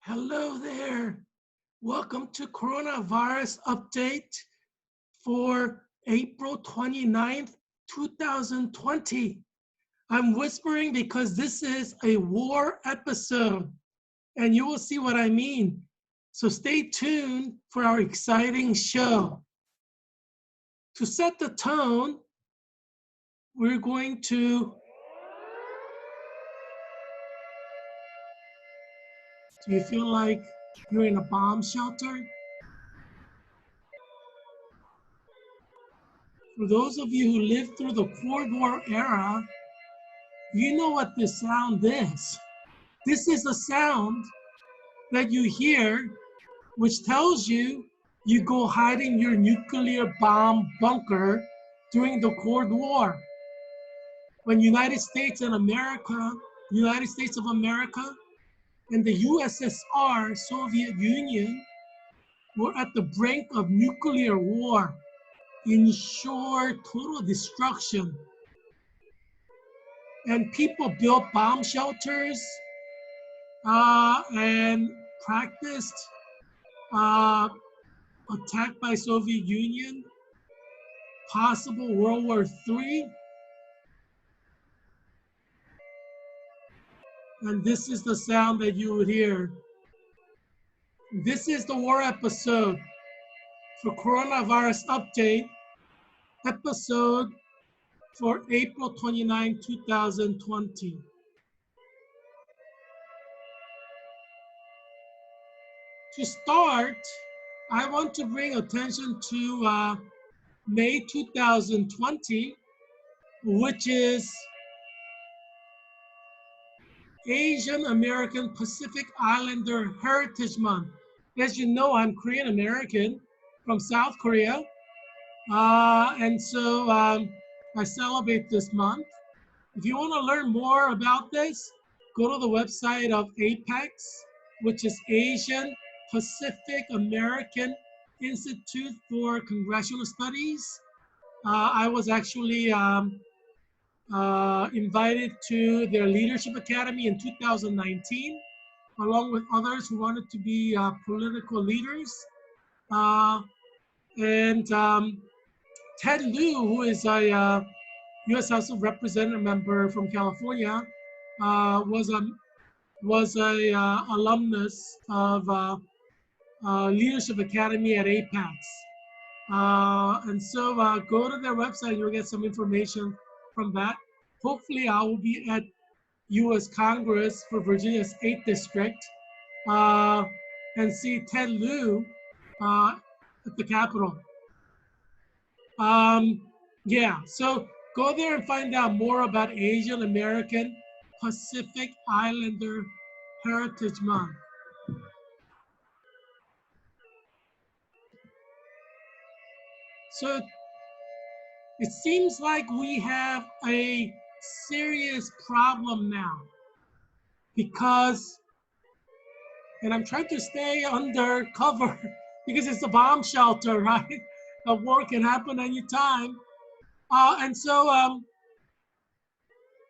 Hello there. Welcome to Coronavirus Update for April 29th, 2020. I'm whispering because this is a war episode, and you will see what I mean. So stay tuned for our exciting show. To set the tone, we're going to. Do you feel like you're in a bomb shelter? For those of you who lived through the Cold War era, you know what this sound is. This is a sound that you hear which tells you you go hide in your nuclear bomb bunker during the Cold War. When United States of America and the USSR, Soviet Union, were at the brink of nuclear war, ensure total destruction. And people built bomb shelters and practiced attack by Soviet Union, possible World War III. And this is the sound that you would hear. This is the war episode for Coronavirus Update, episode for April 29, 2020. To start, I want to bring attention to May 2020, which is Asian American Pacific Islander Heritage Month. As you know, I'm Korean American from South Korea. And so I celebrate this month. If you want to learn more about this, go to the website of APEX, which is Asian Pacific American Institute for Congressional Studies. I was actually invited to their Leadership Academy in 2019, along with others who wanted to be political leaders. And Ted Lieu, who is a U.S. House of Representative member from California, was a alumnus of Leadership Academy at APEX. And so go to their website and you'll get some information from that. Hopefully I will be at U.S. Congress for Virginia's 8th District and see Ted Lieu at the Capitol. Yeah, so go there and find out more about Asian American Pacific Islander Heritage Month. So it seems like we have a serious problem now because, and I'm trying to stay under cover because it's a bomb shelter, right? A war can happen anytime. And so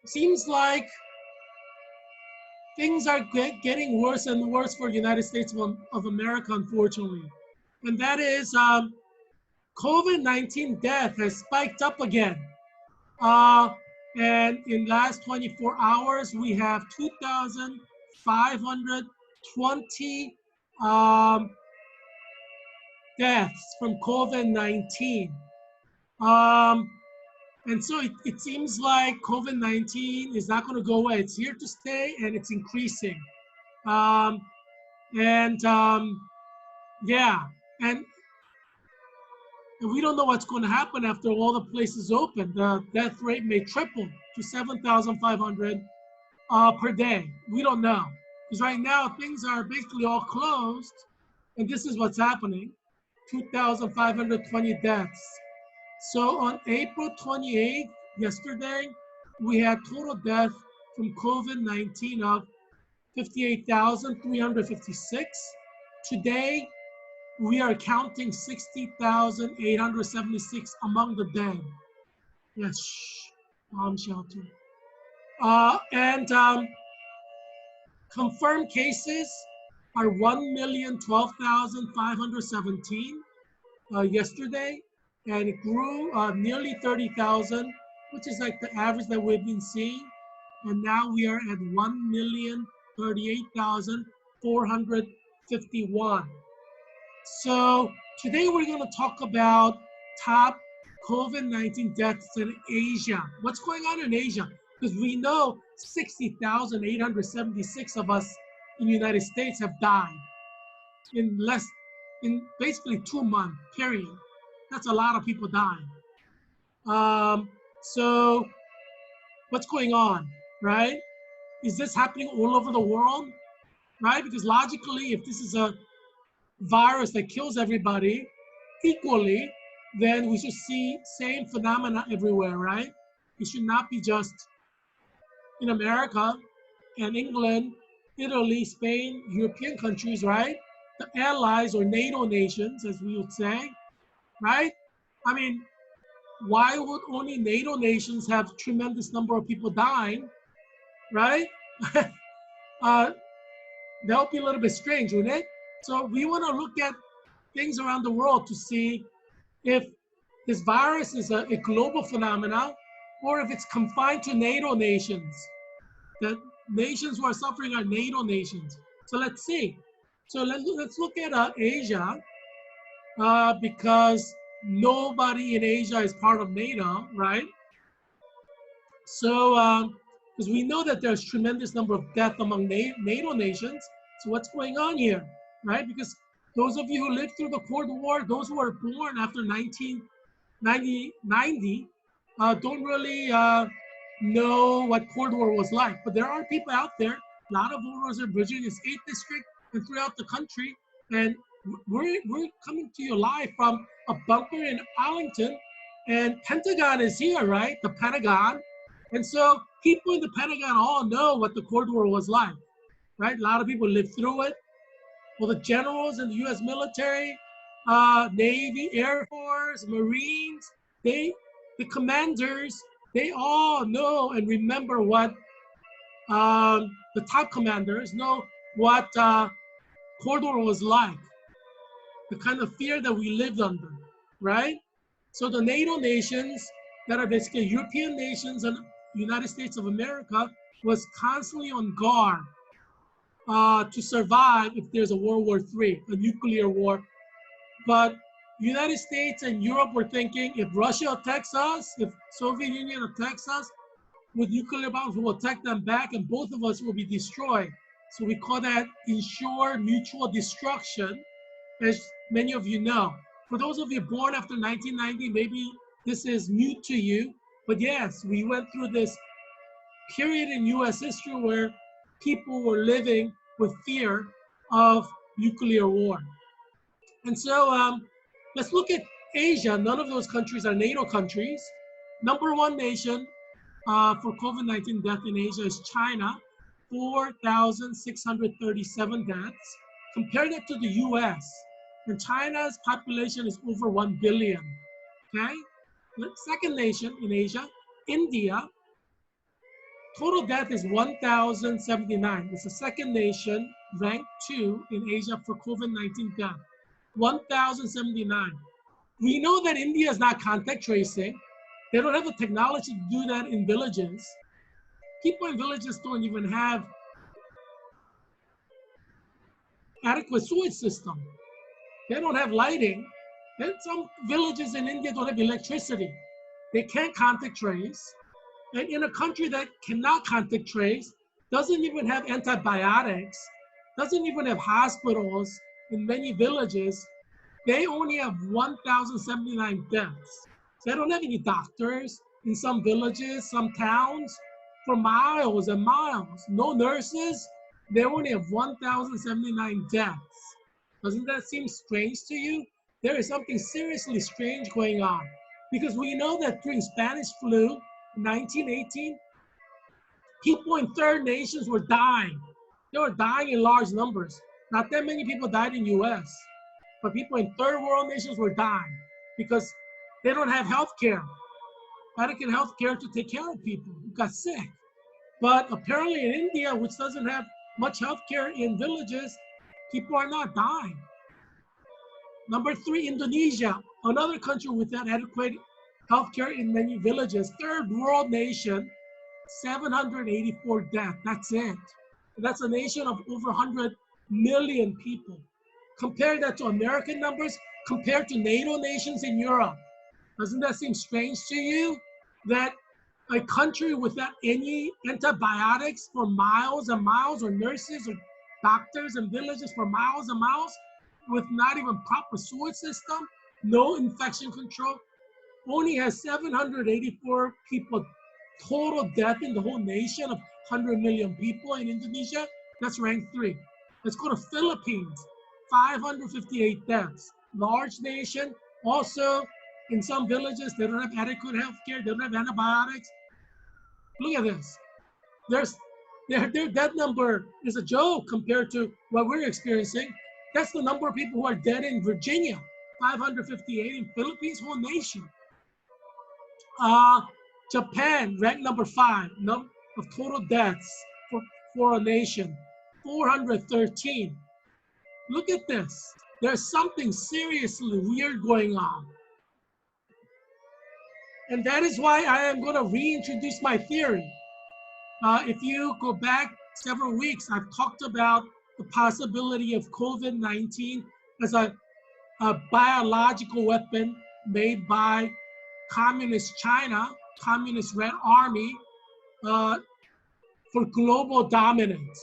seems like things are getting worse and worse for the United States of America, unfortunately. And that is COVID-19 death has spiked up again. And in last 24 hours, we have 2,520 deaths from COVID-19. And so it seems like COVID-19 is not going to go away. It's here to stay and it's increasing. Yeah, and we don't know what's going to happen after all the places open. The death rate may triple to 7,500 per day. We don't know. Because right now things are basically all closed. And this is what's happening. 2,520 deaths. So on April 28th, yesterday, we had total death from COVID-19 of 58,356. Today, we are counting 60,876 among the dead. Yes, bomb shelter. And confirmed cases are 1,012,517 yesterday, and it grew nearly 30,000, which is like the average that we've been seeing. And now we are at 1,038,451. So today we're going to talk about top COVID-19 deaths in Asia. What's going on in Asia? Because we know 60,876 of us in the United States have died in basically 2 months, period. That's a lot of people dying. So what's going on, right? Is this happening all over the world, right? Because logically, if this is a virus that kills everybody equally, then we should see same phenomena everywhere, right? It should not be just in America and England, Italy, Spain, European countries, right? The allies or NATO nations, as we would say, right? I mean, why would only NATO nations have tremendous number of people dying, right? That would be a little bit strange, wouldn't it? So we want to look at things around the world to see if this virus is a global phenomena or if it's confined to NATO nations. The nations who are suffering are NATO nations. So let's see. So let's look at Asia, because nobody in Asia is part of NATO, right? So, because we know that there's tremendous number of deaths among NATO nations. So what's going on here, right? Because those of you who lived through the Cold War, those who were born after 1990, don't really know what Cold War was like. But there are people out there, a lot of voters are bridging this 8th district and throughout the country. And we're coming to you live from a bunker in Arlington, and Pentagon is here, right? The Pentagon. And so people in the Pentagon all know what the Cold War was like, right? A lot of people lived through it. Well, the generals in the U.S. military, Navy, Air Force, Marines, the commanders, they all know and remember what the top commanders know what Cold War was like, the kind of fear that we lived under, right? So the NATO nations that are basically European nations and United States of America was constantly on guard to survive if there's a World War III, a nuclear war. But United States and Europe were thinking, if Russia attacks us, if Soviet Union attacks us with nuclear bombs, we'll attack them back and both of us will be destroyed. So we call that ensure mutual destruction, as many of you know. For those of you born after 1990, maybe this is new to you, but yes, we went through this period in US history where people were living with fear of nuclear war. And so let's look at Asia. None of those countries are NATO countries. Number one nation for COVID-19 death in Asia is China, 4,637 deaths. Compare that to the US, and China's population is over 1 billion, okay? The second nation in Asia, India, total death is 1,079. It's the second nation, ranked 2 in Asia for COVID-19 death, 1,079. We know that India is not contact tracing. They don't have the technology to do that in villages. People in villages don't even have adequate sewage system. They don't have lighting. And some villages in India don't have electricity. They can't contact trace. And in a country that cannot contact trace, doesn't even have antibiotics, doesn't even have hospitals in many villages, they only have 1,079 deaths. So they don't have any doctors in some villages, some towns, for miles and miles. No nurses, they only have 1,079 deaths. Doesn't that seem strange to you? There is something seriously strange going on, because we know that during Spanish flu in 1918, people in third nations were dying. They were dying in large numbers. Not that many people died in US, but people in third world nations were dying because they don't have health care, adequate health care to take care of people who got sick. But apparently in India, which doesn't have much health care in villages, People are not dying. Number 3, Indonesia, another country without adequate healthcare in many villages. Third world nation, 784 deaths. That's it. That's a nation of over 100 million people. Compare that to American numbers, compared to NATO nations in Europe. Doesn't that seem strange to you? That a country without any antibiotics for miles and miles, or nurses or doctors in villages for miles and miles, with not even proper sewer system, no infection control, only has 784 people total death in the whole nation of 100 million people in Indonesia. That's ranked 3. Let's go to Philippines, 558 deaths. Large nation, also in some villages, they don't have adequate health care, they don't have antibiotics. Look at this. Their death number is a joke compared to what we're experiencing. That's the number of people who are dead in Virginia, 558 in Philippines, whole nation. Japan ranked number 5 of total deaths for a nation, 413. Look at this. There's something seriously weird going on. And that is why I am going to reintroduce my theory. If you go back several weeks, I've talked about the possibility of COVID-19 as a biological weapon made by Communist China, Communist Red Army, for global dominance.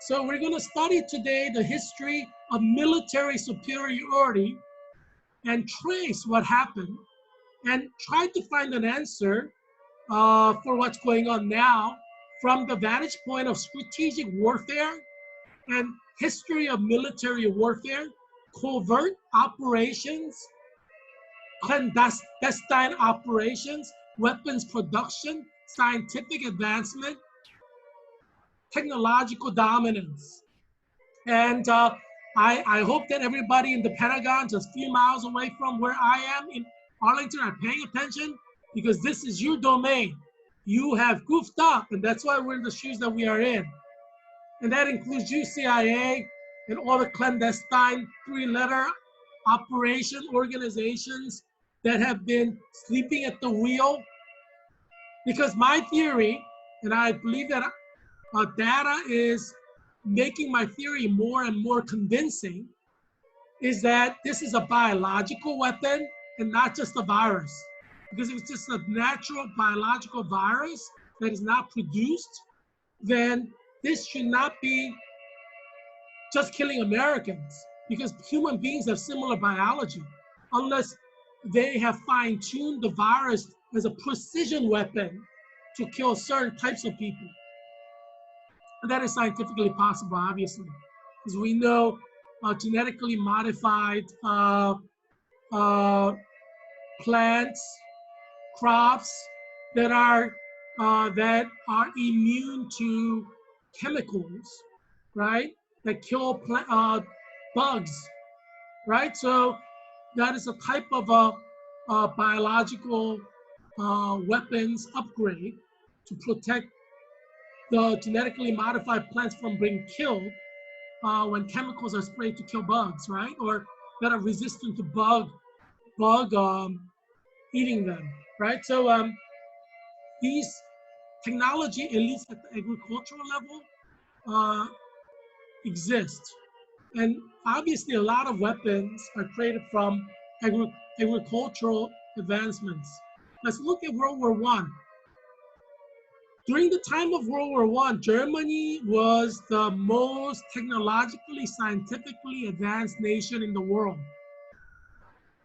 So we're going to study today the history of military superiority and trace what happened and try to find an answer for what's going on now from the vantage point of strategic warfare and history of military warfare, covert operations, clandestine operations, weapons production, scientific advancement, technological dominance. And I hope that everybody in the Pentagon, just a few miles away from where I am in Arlington, are paying attention, because this is your domain. You have goofed up, and that's why we're in the shoes that we are in. And that includes you, CIA, and all the clandestine 3-letter operation organizations that have been sleeping at the wheel. Because my theory, and I believe that data is making my theory more and more convincing, is that this is a biological weapon and not just a virus. Because if it's just a natural biological virus that is not produced, then this should not be just killing Americans, because human beings have similar biology, unless they have fine-tuned the virus as a precision weapon to kill certain types of people. And that is scientifically possible, obviously, because we know genetically modified plants, crops that are immune to chemicals, right? That kill bugs, right? So that is a type of a biological weapons upgrade to protect the genetically modified plants from being killed when chemicals are sprayed to kill bugs, right? Or that are resistant to bug eating them, right? So these technology, at least at the agricultural level, exist. And obviously a lot of weapons are created from agricultural advancements. Let's look at World War I. During the time of World War I, Germany was the most technologically, scientifically advanced nation in the world.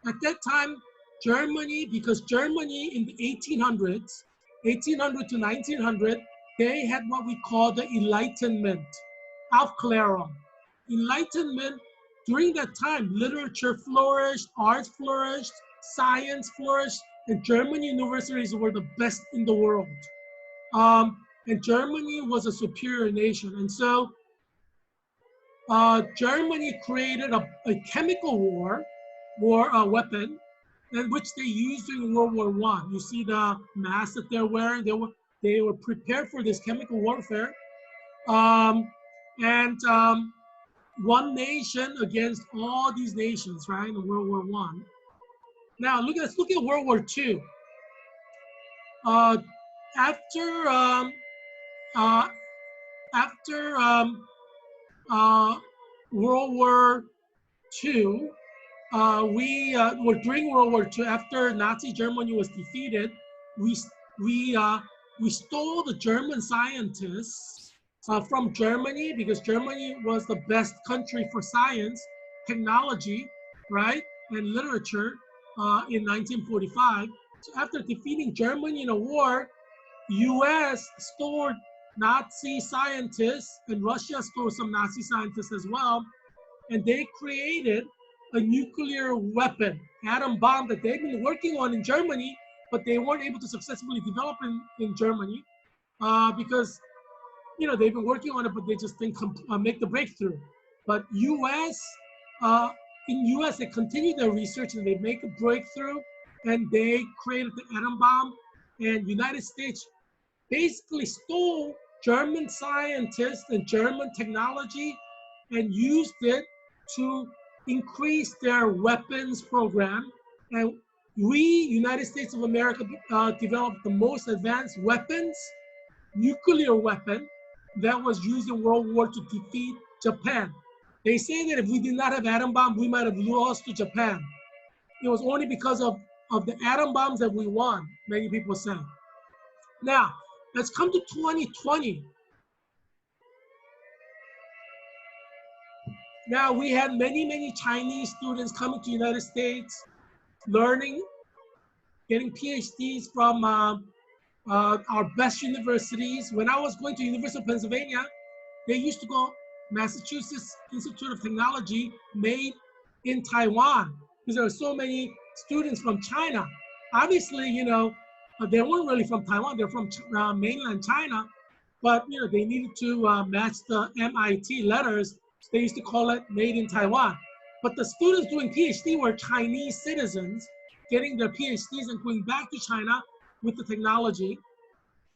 At that time, Germany, because Germany in the 1800s, 1800 to 1900, they had what we call the Enlightenment, Aufklärung. Enlightenment, during that time, literature flourished, art flourished, science flourished, and German universities were the best in the world. And Germany was a superior nation. And so Germany created a chemical weapon, and which they used during World War I. You see the masks that they're wearing, they were prepared for this chemical warfare. one nation against all these nations, right? In World War One. Now let's look at World War Two. Uh, after uh, after uh, World War Two, during World War II, after Nazi Germany was defeated, we we uh, we stole the German scientists from Germany because Germany was the best country for science, technology, right, and literature in 1945. So after defeating Germany in a war, U.S. stole Nazi scientists and Russia stole some Nazi scientists as well, and they created a nuclear weapon, atom bomb that they've been working on in Germany, but they weren't able to successfully develop in Germany because they've been working on it, but they just didn't make the breakthrough. But uh, in U.S. they continued their research and they make a breakthrough, and they created the atom bomb. And United States basically stole German scientists and German technology and used it to increase their weapons program. And we, United States of America, developed the most advanced weapons, nuclear weapon, that was used in World War to defeat Japan. They say that if we did not have atom bomb, we might have lost to Japan. It was only because of the atom bombs that we won, many people say. Now, let's come to 2020. Now, we had many Chinese students coming to the United States, learning, getting PhDs from our best universities. When I was going to University of Pennsylvania, they used to go Massachusetts Institute of Technology, made in Taiwan, because there were so many students from China. Obviously, they weren't really from Taiwan, they're from mainland China, but they needed to match the MIT letters. So they used to call it made in Taiwan. But the students doing PhD were Chinese citizens, getting their PhDs and going back to China with the technology.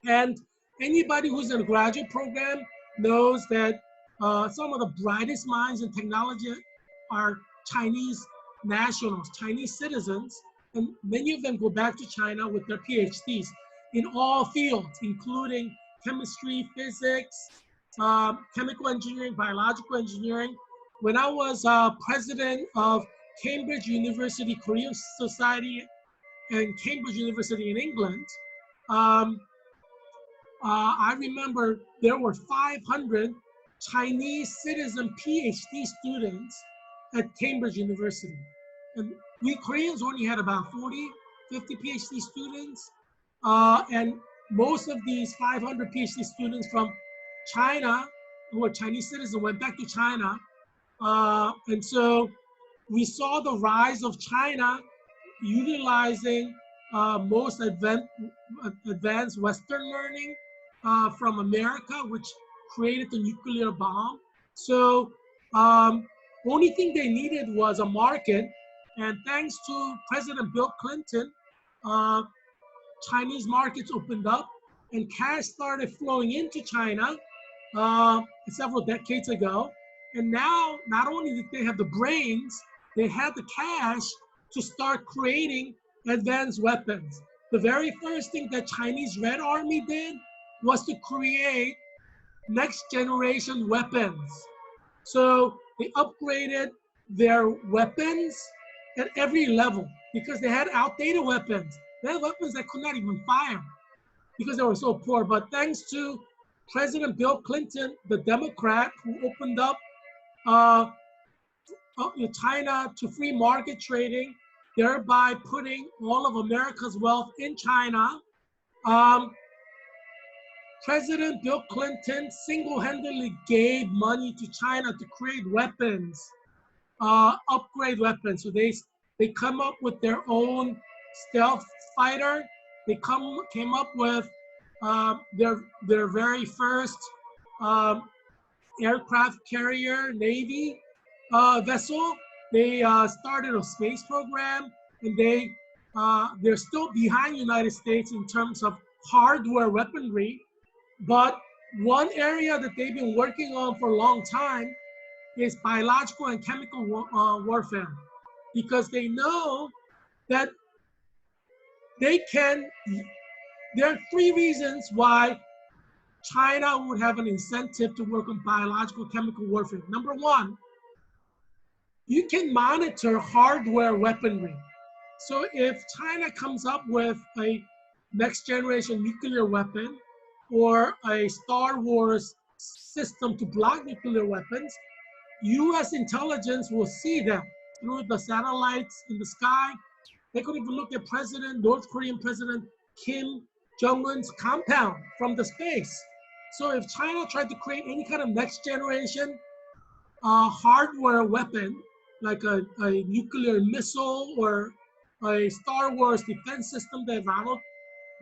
And anybody who's in a graduate program knows that some of the brightest minds in technology are Chinese nationals, Chinese citizens, and many of them go back to China with their PhDs in all fields, including chemistry, physics, chemical engineering, biological engineering. When I was president of Cambridge University Korean Society and Cambridge University in England, I remember there were 500 Chinese citizen PhD students at Cambridge University. And we Koreans only had about 40, 50 PhD students. And most of these 500 PhD students from China, who were Chinese citizens, went back to China. And so we saw the rise of China utilizing most advanced Western learning from America, which created the nuclear bomb. So only thing they needed was a market. And thanks to President Bill Clinton, Chinese markets opened up and cash started flowing into China several decades ago. And now, not only did they have the brains, they had the cash to start creating advanced weapons. The very first thing that Chinese Red Army did was to create next generation weapons. So they upgraded their weapons at every level because they had outdated weapons. They had weapons that could not even fire because they were so poor. But thanks to President Bill Clinton, the Democrat, who opened up China to free market trading, thereby putting all of America's wealth in China. President Bill Clinton single-handedly gave money to China to create weapons, upgrade weapons. So they come up with their own stealth fighter. They came up with their very first aircraft carrier Navy vessel. They started a space program, and they're still behind the United States in terms of hardware weaponry. But one area that they've been working on for a long time is biological and chemical warfare, because they know that they can. There are three reasons why China would have an incentive to work on biological chemical warfare. Number one, you can monitor hardware weaponry. So if China comes up with a next generation nuclear weapon or a Star Wars system to block nuclear weapons, US intelligence will see them through the satellites in the sky. They could even look at North Korean President Kim Jong-un's compound from the space. So if China tried to create any kind of next generation hardware weapon, like a nuclear missile or a Star Wars defense system that Ronald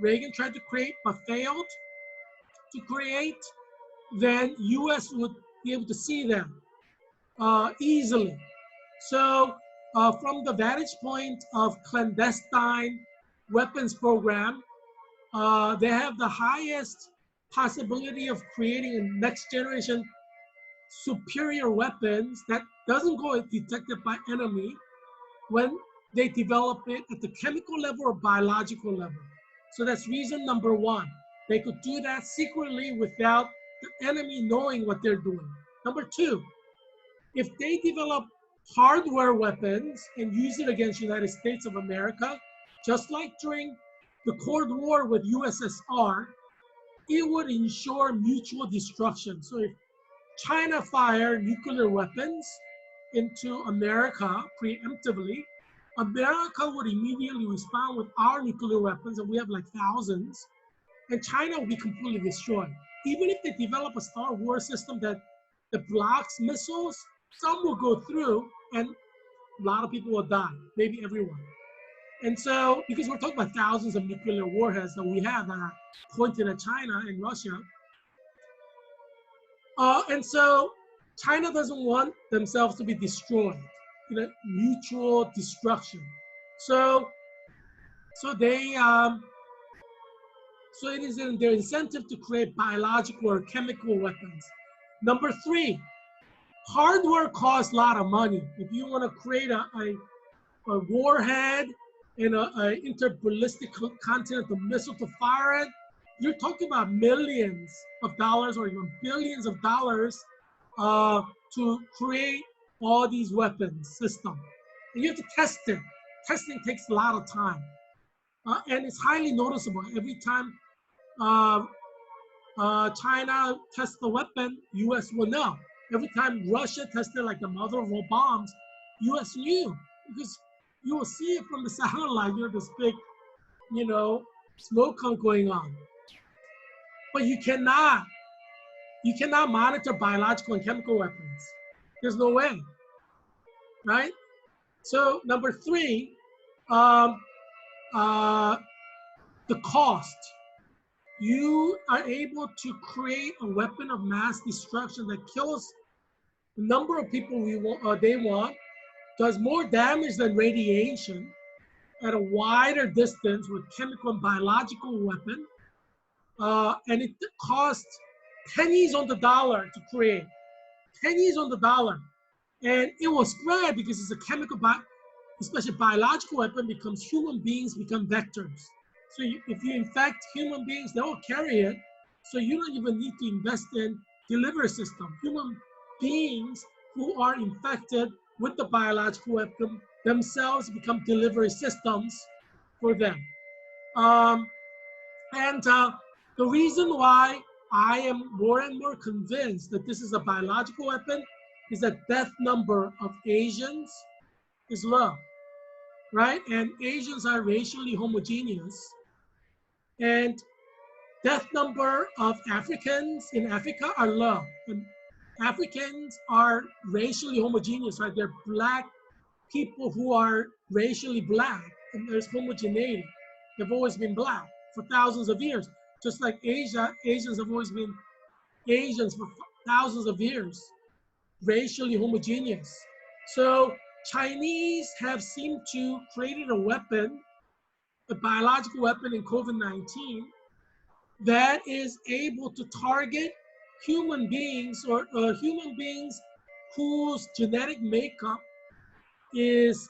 Reagan tried to create but failed to create, then US would be able to see them easily. So from the vantage point of clandestine weapons program, they have the highest possibility of creating a next generation superior weapons that doesn't go detected by enemy when they develop it at the chemical level or biological level. So that's reason number one. They could do that secretly without the enemy knowing what they're doing. Number two, if they develop hardware weapons and use it against the United States of America, just like during the Cold War with USSR, it would ensure mutual destruction. So if China fired nuclear weapons into America preemptively, America would immediately respond with our nuclear weapons, and we have like thousands, and China will be completely destroyed. Even if they develop a Star Wars system that blocks missiles, some will go through and a lot of people will die, maybe everyone. And so, because we're talking about thousands of nuclear warheads that we have that are pointed at China and Russia, and so China doesn't want themselves to be destroyed, mutual destruction. So they, so it is in their incentive to create biological or chemical weapons. Number three, hardware costs a lot of money. If you want to create a warhead and an interballistic continental missile to fire it, you're talking about millions of dollars or even billions of dollars to create all these weapons systems. And you have to test it. Testing takes a lot of time. And it's highly noticeable. Every time China tests the weapon, US will know. Every time Russia tested like the mother of all bombs, US knew, because you will see it from the satellite, this big, smoke going on. But you cannot monitor biological and chemical weapons. There's no way, right? So number three, the cost. You are able to create a weapon of mass destruction that kills the number of people they want, does more damage than radiation at a wider distance with chemical and biological weapon, and it costs pennies on the dollar to create, pennies on the dollar, and it will spread because it's a chemical, especially biological weapon, becomes human beings become vectors. So if you infect human beings, they will carry it. So you don't even need to invest in delivery system. Human beings who are infected with the biological weapon themselves become delivery systems for them. The reason why I am more and more convinced that this is a biological weapon is that death number of Asians is low, right? And Asians are racially homogeneous. And death number of Africans in Africa are low. And Africans are racially homogeneous, right? They're Black people who are racially Black, and there's homogeneity. They've always been Black for thousands of years. Just like Asians have always been Asians for thousands of years, racially homogeneous. So Chinese have seemed to created a weapon, a biological weapon in COVID-19 that is able to target human beings or human beings whose genetic makeup is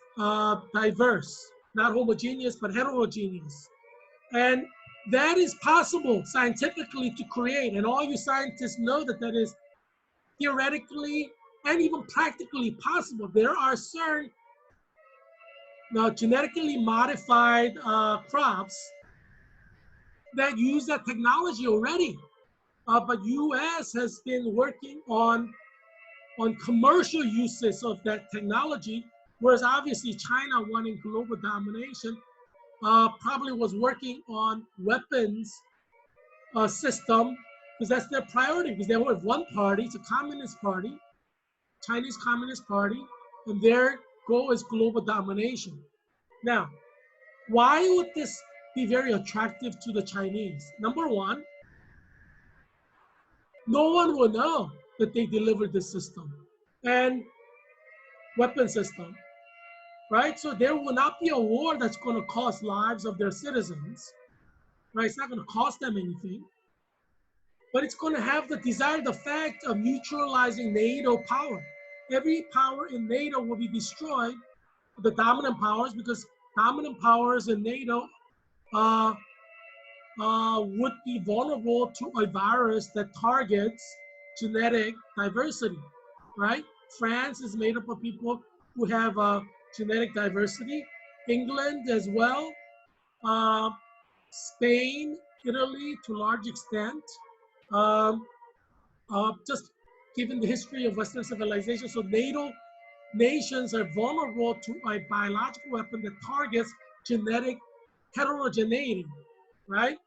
diverse, not homogeneous, but heterogeneous. And that is possible scientifically to create. And all you scientists know that that is theoretically and even practically possible. There are certain now genetically modified crops that use that technology already. But U.S. has been working on commercial uses of that technology, whereas obviously China, wanting global domination, probably was working on weapons system because that's their priority. Because they only have one party, it's a communist party, Chinese Communist Party, and their goal is global domination. Now, why would this be very attractive to the Chinese? Number one, no one will know that they delivered this system and weapon system, right? So there will not be a war that's going to cost lives of their citizens, right? It's not going to cost them anything, but it's going to have the desired effect of neutralizing NATO power. Every power in NATO will be destroyed, the dominant powers, because dominant powers in NATO would be vulnerable to a virus that targets genetic diversity, right? France is made up of people who have genetic diversity. England as well. Spain, Italy to a large extent. Just given the history of Western civilization, so NATO nations are vulnerable to a biological weapon that targets genetic heterogeneity, right?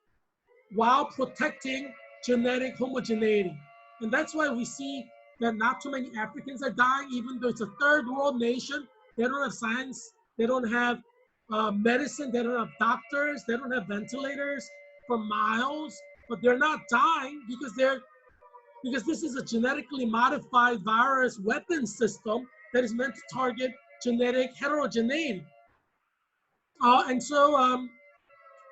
While protecting genetic homogeneity. And that's why we see that not too many Africans are dying, even though it's a third world nation. They don't have science, they don't have medicine, they don't have doctors, they don't have ventilators for miles, but they're not dying because this is a genetically modified virus weapon system that is meant to target genetic heterogeneity. And so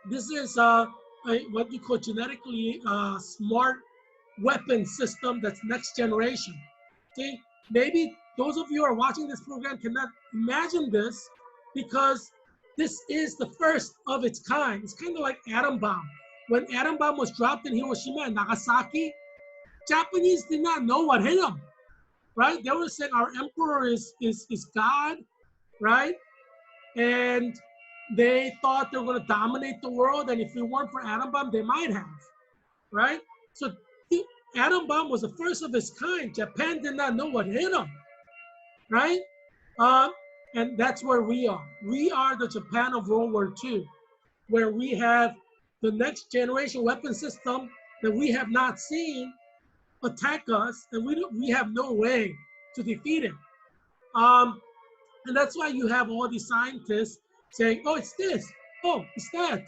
this is what you call genetically smart weapon system that's next generation. See, maybe those of you who are watching this program cannot imagine this because this is the first of its kind. It's kind of like atom bomb. When atom bomb was dropped in Hiroshima and Nagasaki, Japanese did not know what hit them, right? They were saying our emperor is God, right? And they thought they were going to dominate the world, and if it weren't for atom bomb, they might have, right? So the atom bomb was the first of its kind. Japan did not know what hit them, right? And that's where we are. We are the Japan of World War II, where we have the next generation weapon system that we have not seen attack us, and we have no way to defeat it. And that's why you have all these scientists saying, oh, it's this, oh, it's that.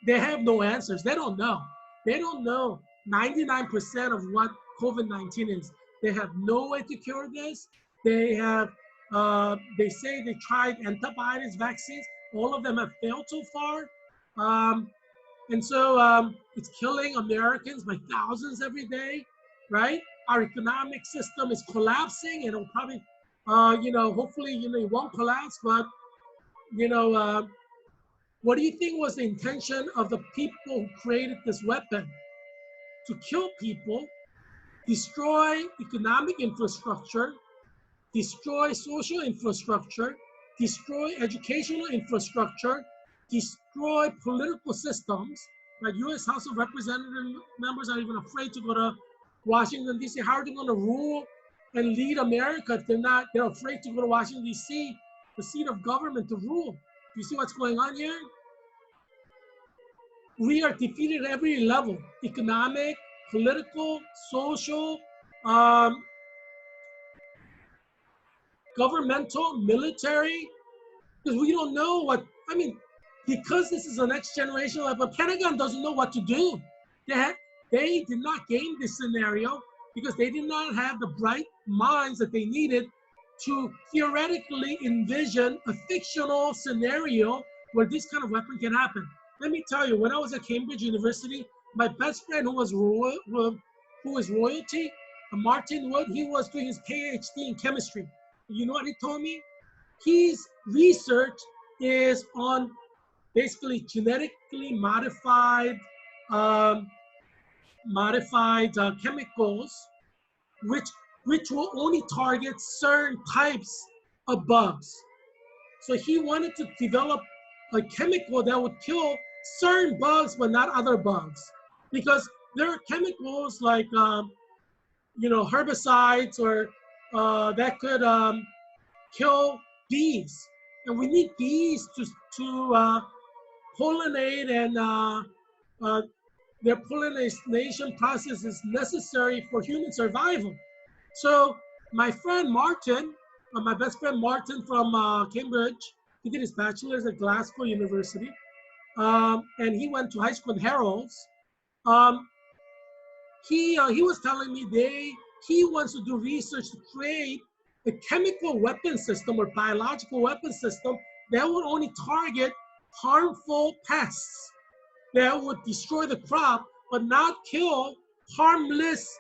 They have no answers. They don't know. They don't know 99% of what COVID-19 is. They have no way to cure this. They have, they say they tried antibodies, vaccines. All of them have failed so far. And so it's killing Americans by thousands every day, right? Our economic system is collapsing, and it'll probably, hopefully, it won't collapse, but, what do you think was the intention of the people who created this weapon? To kill people, destroy economic infrastructure, destroy social infrastructure, destroy educational infrastructure, destroy political systems. Like U.S. House of Representative members are even afraid to go to Washington, D.C. How are they going to rule and lead America if they're afraid to go to Washington, D.C., the seat of government, to rule? You see what's going on here? We are defeated at every level: economic, political, social, governmental, military, because we don't know what, because this is a next generation level, Pentagon doesn't know what to do. They did not game this scenario because they did not have the bright minds that they needed to theoretically envision a fictional scenario where this kind of weapon can happen. Let me tell you, when I was at Cambridge University, my best friend who was royalty, Martin Wood, he was doing his PhD in chemistry. You know what he told me? His research is on basically genetically um, modified chemicals, which will only target certain types of bugs. So he wanted to develop a chemical that would kill certain bugs, but not other bugs, because there are chemicals like herbicides or that could kill bees, and we need bees to pollinate, and their pollination process is necessary for human survival. So my friend Martin, my best friend Martin from Cambridge, he did his bachelor's at Glasgow University, and he went to high school in Harrods. Um, he was telling me he wants to do research to create a chemical weapon system or biological weapon system that would only target harmful pests that would destroy the crop but not kill harmless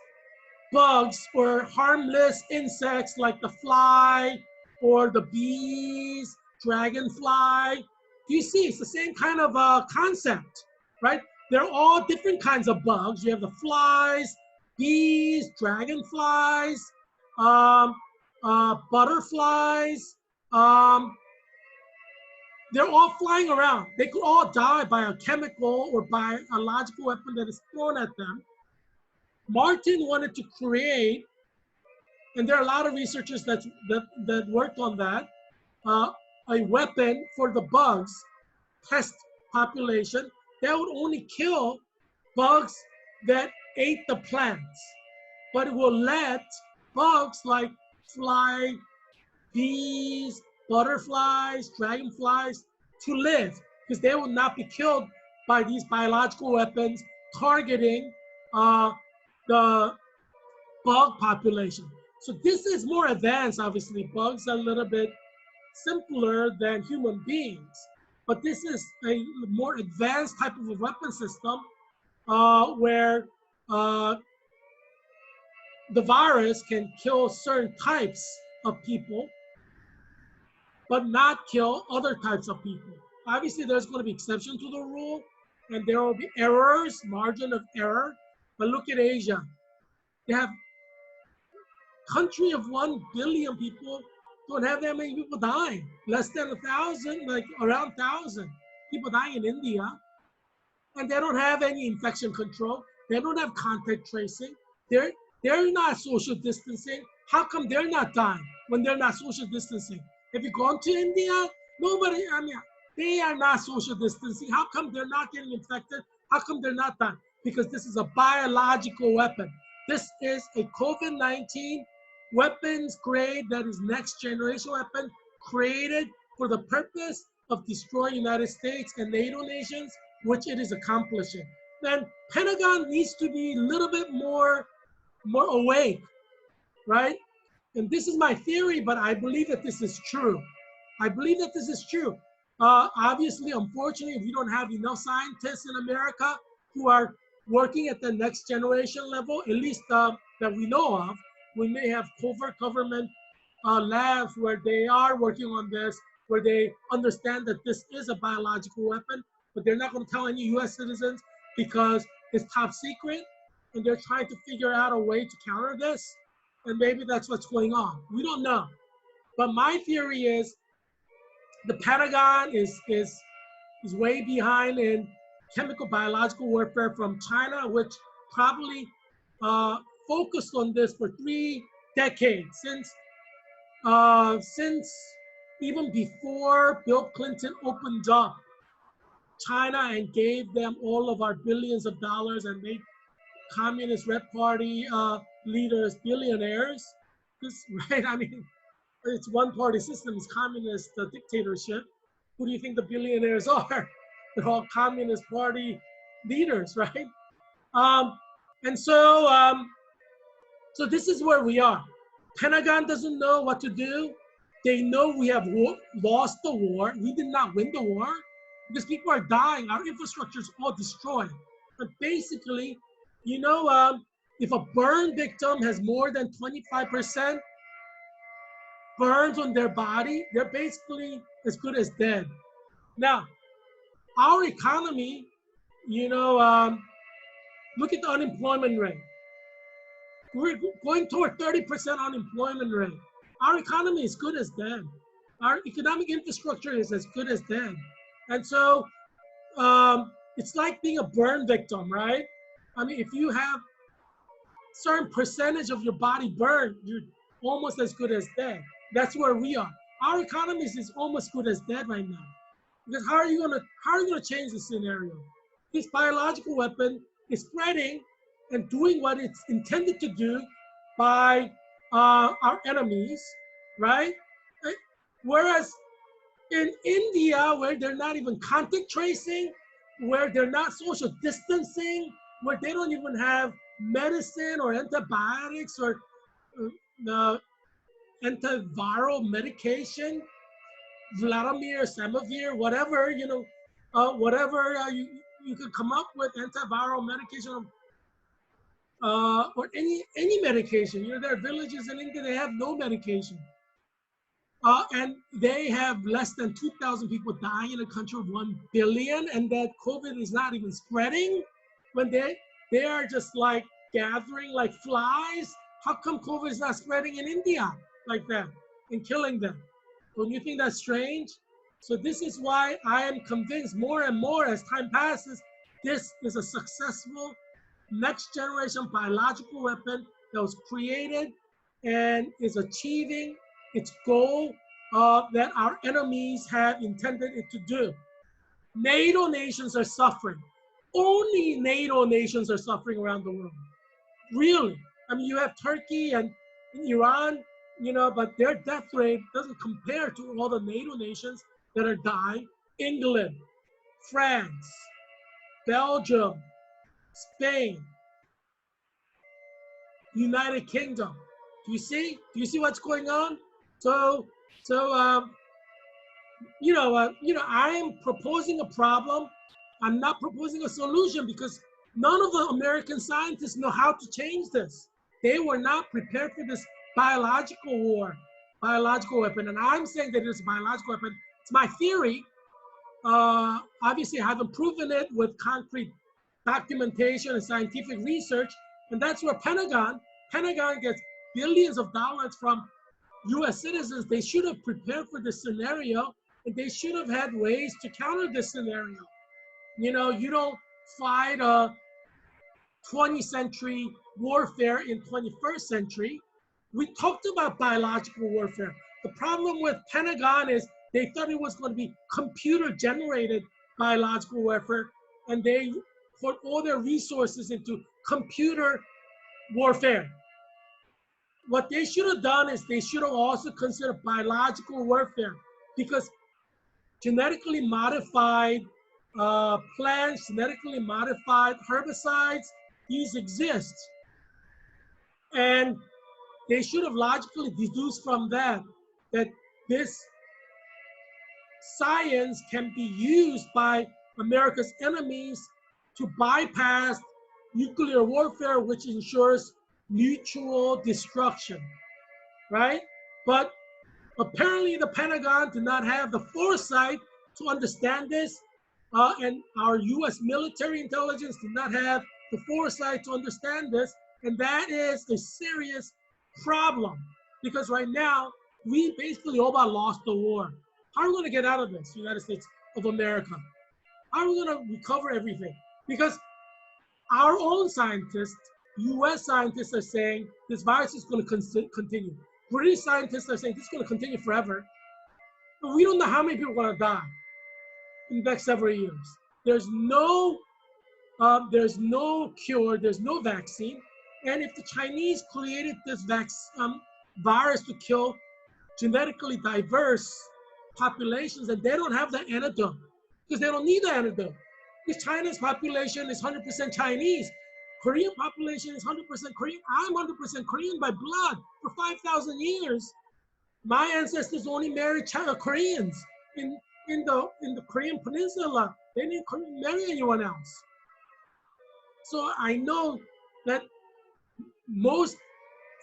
bugs or harmless insects like the fly or the bees, dragonfly. Do you see? It's the same kind of concept, right? They're all different kinds of bugs. You have the flies, bees, dragonflies, um, butterflies. Um, they're all flying around. They could all die by a chemical or by a biological weapon that is thrown at them. Martin wanted to create, and there are a lot of researchers that worked on that, a weapon for the bugs pest population that would only kill bugs that ate the plants, but it will let bugs like fly, bees, butterflies, dragonflies to live, because they will not be killed by these biological weapons targeting the bug population. So this is more advanced, obviously. Bugs are a little bit simpler than human beings, but this is a more advanced type of a weapon system where the virus can kill certain types of people, but not kill other types of people. Obviously, there's going to be exceptions to the rule, and there will be errors, margin of error. But look at Asia. They have country of 1 billion people, don't have that many people dying. Less than 1,000, like around 1,000 people dying in India. And they don't have any infection control. They don't have contact tracing. They're not social distancing. How come they're not dying when they're not social distancing? Have you gone to India? Nobody, they are not social distancing. How come they're not getting infected? How come they're not dying? Because this is a biological weapon. This is a COVID-19 weapons grade that is next generation weapon created for the purpose of destroying United States and NATO nations, which it is accomplishing. Then Pentagon needs to be a little bit more awake, right? And this is my theory, but I believe that this is true. I believe that this is true. Obviously, unfortunately, we don't have enough scientists in America who are working at the next generation level, at least that we know of. We may have covert government labs where they are working on this, where they understand that this is a biological weapon, but they're not going to tell any US citizens because it's top secret, and they're trying to figure out a way to counter this, and maybe that's what's going on. We don't know. But my theory is the Pentagon is way behind in chemical biological warfare from China, which probably focused on this for 3 decades, since even before Bill Clinton opened up China and gave them all of our billions of dollars and made Communist Red Party leaders billionaires. Right? I mean, it's one-party system, it's communist dictatorship. Who do you think the billionaires are? They're all Communist Party leaders, right? And so, so this is where we are. Pentagon doesn't know what to do. They know we have lost the war. We did not win the war because people are dying. Our infrastructure is all destroyed. But basically, if if a burn victim has more than 25% burns on their body, they're basically as good as dead. Now, our economy, you know, look at the unemployment rate. We're going toward 30% unemployment rate. Our economy is good as dead. Our economic infrastructure is as good as dead. And so it's like being a burn victim, right? I mean, if you have certain percentage of your body burned, you're almost as good as dead. That's where we are. Our economy is almost good as dead right now. Because how are you gonna change the scenario? This biological weapon is spreading and doing what it's intended to do by our enemies, right? Whereas in India, where they're not even contact tracing, where they're not social distancing, where they don't even have medicine or antibiotics or antiviral medication, Vladimir, Samavir, whatever, you know, whatever you could come up with, antiviral medication, or any medication. You know, there are villages in India, they have no medication. And they have less than 2,000 people dying in a country of 1 billion, and that COVID is not even spreading when they are just like gathering like flies. How come COVID is not spreading in India like that and killing them? Don't you think that's strange? So this is why I am convinced more and more as time passes, this is a successful next generation biological weapon that was created and is achieving its goal that our enemies have intended it to do. NATO nations are suffering. Only NATO nations are suffering around the world. Really. I mean, you have Turkey and Iran, you know, but their death rate doesn't compare to all the NATO nations that are dying. England, France, Belgium, Spain, United Kingdom. Do you see? Do you see what's going on? So I am proposing a problem. I'm not proposing a solution because none of the American scientists know how to change this. They were not prepared for this biological war, biological weapon. And I'm saying that it's a biological weapon. It's my theory. Obviously, I haven't proven it with concrete documentation and scientific research. And that's where Pentagon gets billions of dollars from US citizens. They should have prepared for this scenario, and they should have had ways to counter this scenario. You know, you don't fight a 20th century warfare in 21st century. We talked about biological warfare. The problem with Pentagon is they thought it was going to be computer generated biological warfare, and they put all their resources into computer warfare. What they should have done is they should have also considered biological warfare, because genetically modified plants, genetically modified herbicides, these exist. And they should have logically deduced from that this science can be used by America's enemies to bypass nuclear warfare, which ensures mutual destruction, right? But apparently the Pentagon did not have the foresight to understand this, and our US military intelligence did not have the foresight to understand this, and that is a serious problem, because right now, we basically all but lost the war. How are we going to get out of this, United States of America? How are we going to recover everything? Because our own scientists, US scientists, are saying this virus is going to continue. British scientists are saying this is going to continue forever. But we don't know how many people are going to die in the next several years. There's no cure, there's no vaccine. And if the Chinese created this virus to kill genetically diverse populations, and they don't have the antidote, because they don't need the antidote. Because China's population is 100% Chinese. Korean population is 100% Korean. I'm 100% Korean by blood. For 5,000 years, my ancestors only married Koreans in the Korean Peninsula. They didn't marry anyone else. So I know that most,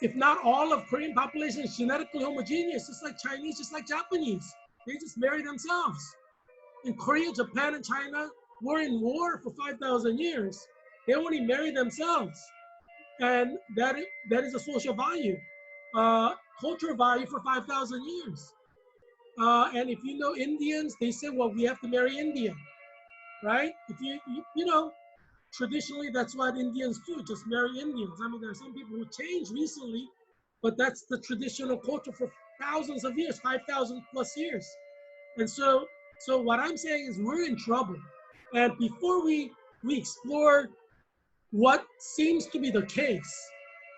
if not all of Korean population is genetically homogeneous, just like Chinese, just like Japanese. They just marry themselves. In Korea, Japan, and China were in war for 5,000 years. They only marry themselves. And that is a social value, cultural value for 5,000 years. And if you know Indians, they say, well, we have to marry Indian, right? If you know, traditionally, that's what Indians do, just marry Indians. I mean, there are some people who changed recently, but that's the traditional culture for thousands of years, 5,000 plus years. And so what I'm saying is we're in trouble. And before we explore what seems to be the case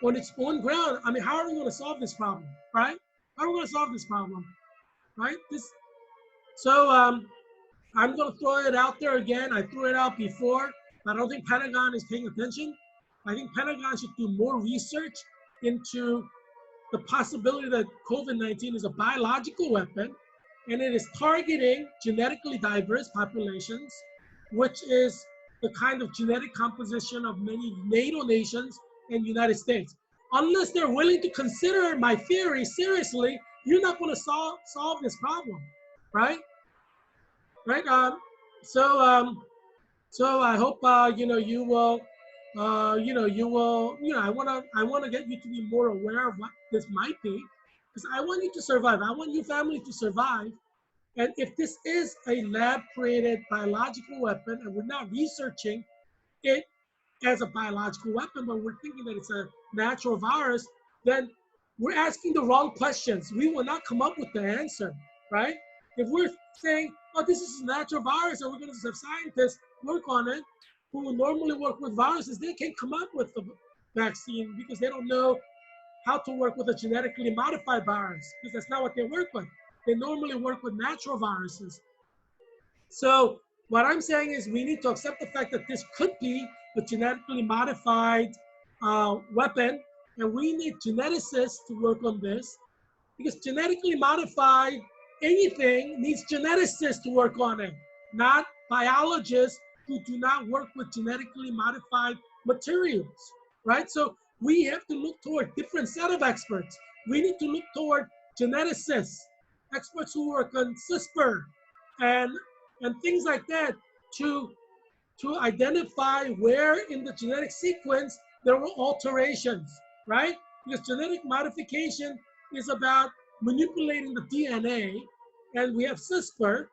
on its own ground, I mean, how are we going to solve this problem, right? How are we going to solve this problem, right? I'm going to throw it out there again. I threw it out before, but I don't think Pentagon is paying attention. I think Pentagon should do more research into the possibility that COVID-19 is a biological weapon, and it is targeting genetically diverse populations, which is the kind of genetic composition of many NATO nations and United States. Unless they're willing to consider my theory seriously, you're not going to solve this problem, right? Right. So I hope you will I want to get you to be more aware of what this might be, because I want you to survive. I want your family to survive. And if this is a lab created biological weapon and we're not researching it as a biological weapon, but we're thinking that it's a natural virus, then we're asking the wrong questions. We will not come up with the answer, right? If we're saying, oh, this is a natural virus and we're going to have scientists work on it who will normally work with viruses, they can't come up with the vaccine because they don't know how to work with a genetically modified virus, because that's not what they work with. They normally work with natural viruses. So what I'm saying is we need to accept the fact that this could be a genetically modified weapon, and we need geneticists to work on this, because genetically modified anything needs geneticists to work on it, not biologists who do not work with genetically modified materials, right? So we have to look toward a different set of experts. We need to look toward geneticists, experts who work on CRISPR and things like that, to identify where in the genetic sequence there were alterations, right? Because genetic modification is about manipulating the DNA, and we have CRISPR.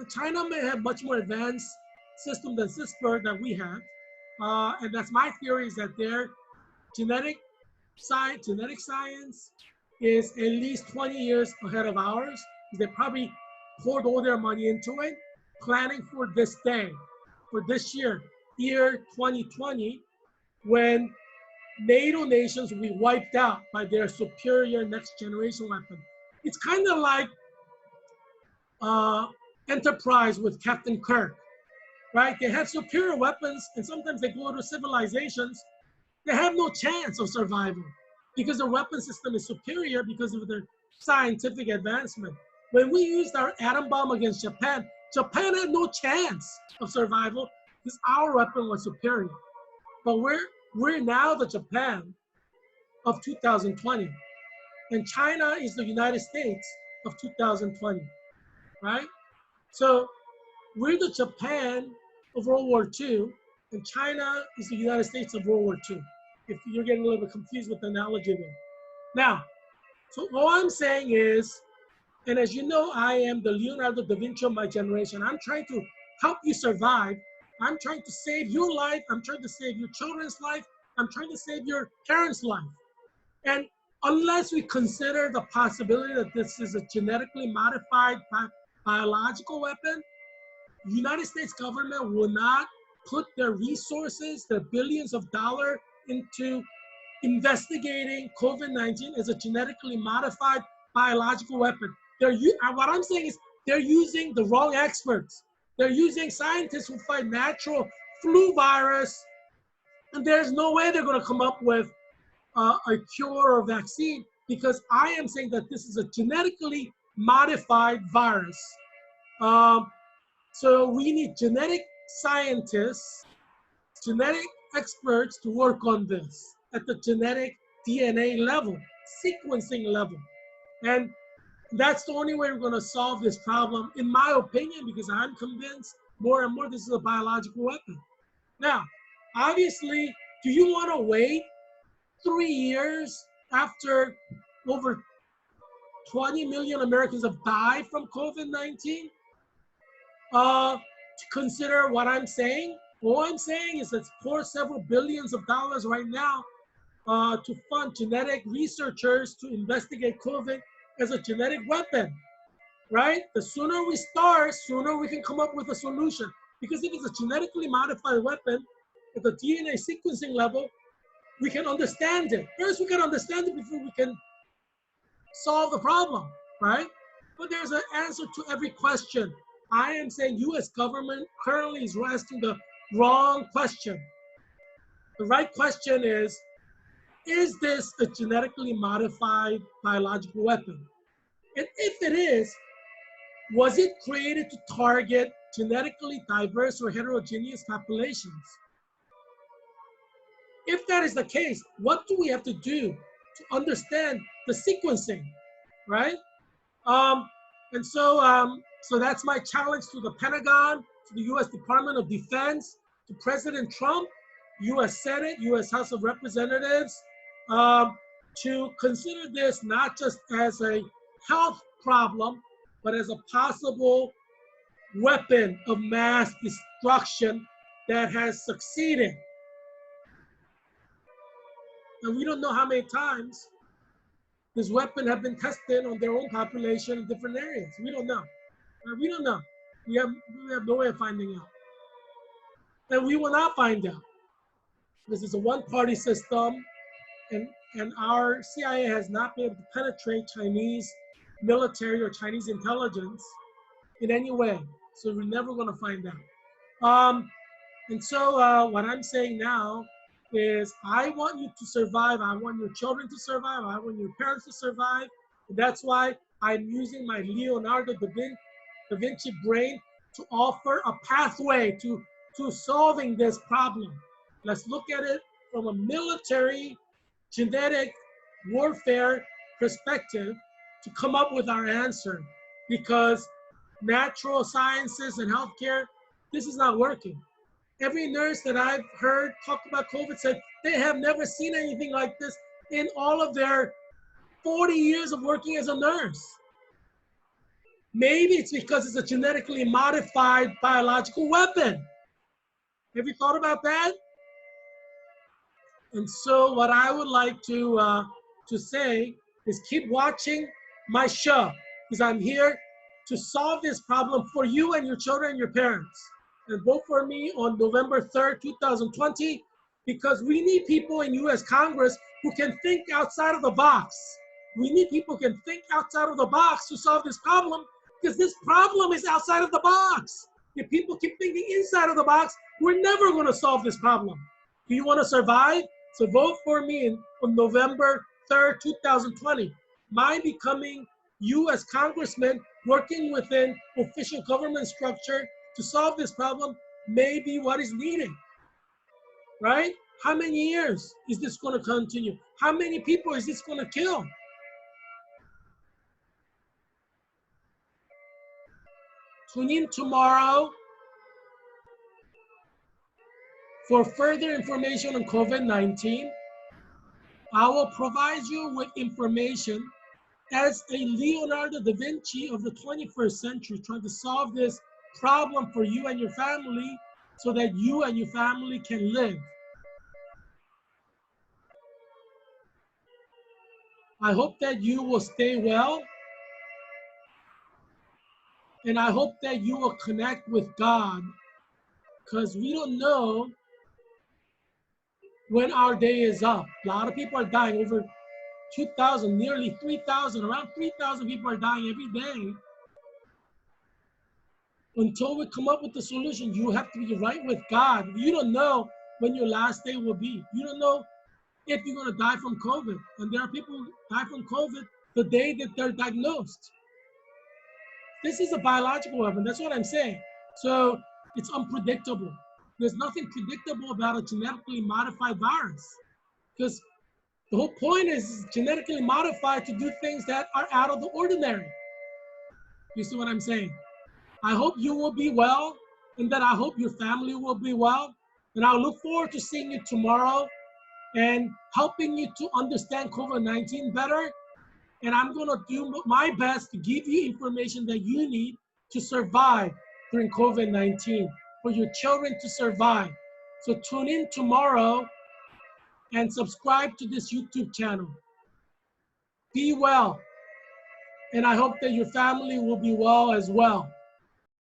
China may have much more advanced system than CRISPR that we have, and that's my theory, is that their genetic science is at least 20 years ahead of ours. They probably poured all their money into it, planning for this day, for this year 2020, when NATO nations will be wiped out by their superior next generation weapon. It's kind of like Enterprise with Captain Kirk, right? They have superior weapons, and sometimes they go to civilizations. They have no chance of survival because their weapon system is superior because of their scientific advancement. When we used our atom bomb against Japan, Japan had no chance of survival because our weapon was superior. But we're now the Japan of 2020, and China is the United States of 2020, right? So we're the Japan of World War II, and China is the United States of World War II, if you're getting a little bit confused with the analogy there. Now, so all I'm saying is, and as you know, I am the Leonardo da Vinci of my generation. I'm trying to help you survive. I'm trying to save your life. I'm trying to save your children's life. I'm trying to save your parents' life. And unless we consider the possibility that this is a genetically modified biological weapon, the United States government will not put their resources, their billions of dollars, into investigating COVID-19 as a genetically modified biological weapon. What I'm saying is they're using the wrong experts. They're using scientists who fight natural flu virus, and there's no way they're going to come up with a cure or vaccine, because I am saying that this is a genetically modified virus. So we need genetic scientists, genetic experts to work on this. at the genetic DNA level, sequencing level. And that's the only way we're going to solve this problem, in my opinion, because I'm convinced more and more this is a biological weapon. Now, obviously, do you want to wait 3 years after over 20 million Americans have died from COVID-19 to consider what I'm saying? All I'm saying is let's pour several billions of dollars right now to fund genetic researchers to investigate COVID as a genetic weapon, right? The sooner we start, sooner we can come up with a solution. Because if it's a genetically modified weapon at the DNA sequencing level, we can understand it. First, we can understand it before we can solve the problem, right? But there's an answer to every question. I am saying US government currently is asking the wrong question. The right question is this a genetically modified biological weapon? And if it is, was it created to target genetically diverse or heterogeneous populations? If that is the case, what do we have to do to understand the sequencing, right? So that's my challenge to the Pentagon, to the US Department of Defense, to President Trump, US Senate, US House of Representatives, to consider this not just as a health problem, but as a possible weapon of mass destruction that has succeeded. And we don't know how many times this weapon have been tested on their own population in different areas. We don't know. We don't know. We have no way of finding out. And we will not find out. This is a one-party system, and our CIA has not been able to penetrate Chinese military or Chinese intelligence in any way. So we're never going to find out. And so what I'm saying now is I want you to survive. I want your children to survive. I want your parents to survive. And that's why I'm using my Leonardo da Vinci brain to offer a pathway to solving this problem. Let's look at it from a military genetic warfare perspective to come up with our answer, because natural sciences and healthcare, this is not working. Every nurse that I've heard talk about COVID said they have never seen anything like this in all of their 40 years of working as a nurse. Maybe it's because it's a genetically modified biological weapon. Have you thought about that? And so what I would like to say is keep watching my show, because I'm here to solve this problem for you and your children and your parents. And vote for me on November 3rd, 2020, because we need people in US Congress who can think outside of the box. We need people who can think outside of the box to solve this problem, because this problem is outside of the box. If people keep thinking inside of the box, we're never going to solve this problem. Do you want to survive? So vote for me on November 3rd, 2020. My becoming US Congressman working within official government structure to solve this problem may be what is needed, right? How many years is this going to continue? How many people is this going to kill? Tune in tomorrow for further information on COVID-19. I will provide you with information as a Leonardo da Vinci of the 21st century, trying to solve this problem for you and your family so that you and your family can live. I hope that you will stay well, and I hope that you will connect with God, because we don't know when our day is up. A lot of people are dying, over 2,000, nearly 3,000, around 3,000 people are dying every day. Until we come up with a solution, you have to be right with God. You don't know when your last day will be. You don't know if you're going to die from COVID. And there are people who die from COVID the day that they're diagnosed. This is a biological weapon. That's what I'm saying. So it's unpredictable. There's nothing predictable about a genetically modified virus. Because the whole point is genetically modified to do things that are out of the ordinary. You see what I'm saying? I hope you will be well, and that I hope your family will be well. And I look forward to seeing you tomorrow and helping you to understand COVID-19 better. And I'm going to do my best to give you information that you need to survive during COVID-19, for your children to survive. So tune in tomorrow and subscribe to this YouTube channel. Be well, and I hope that your family will be well as well.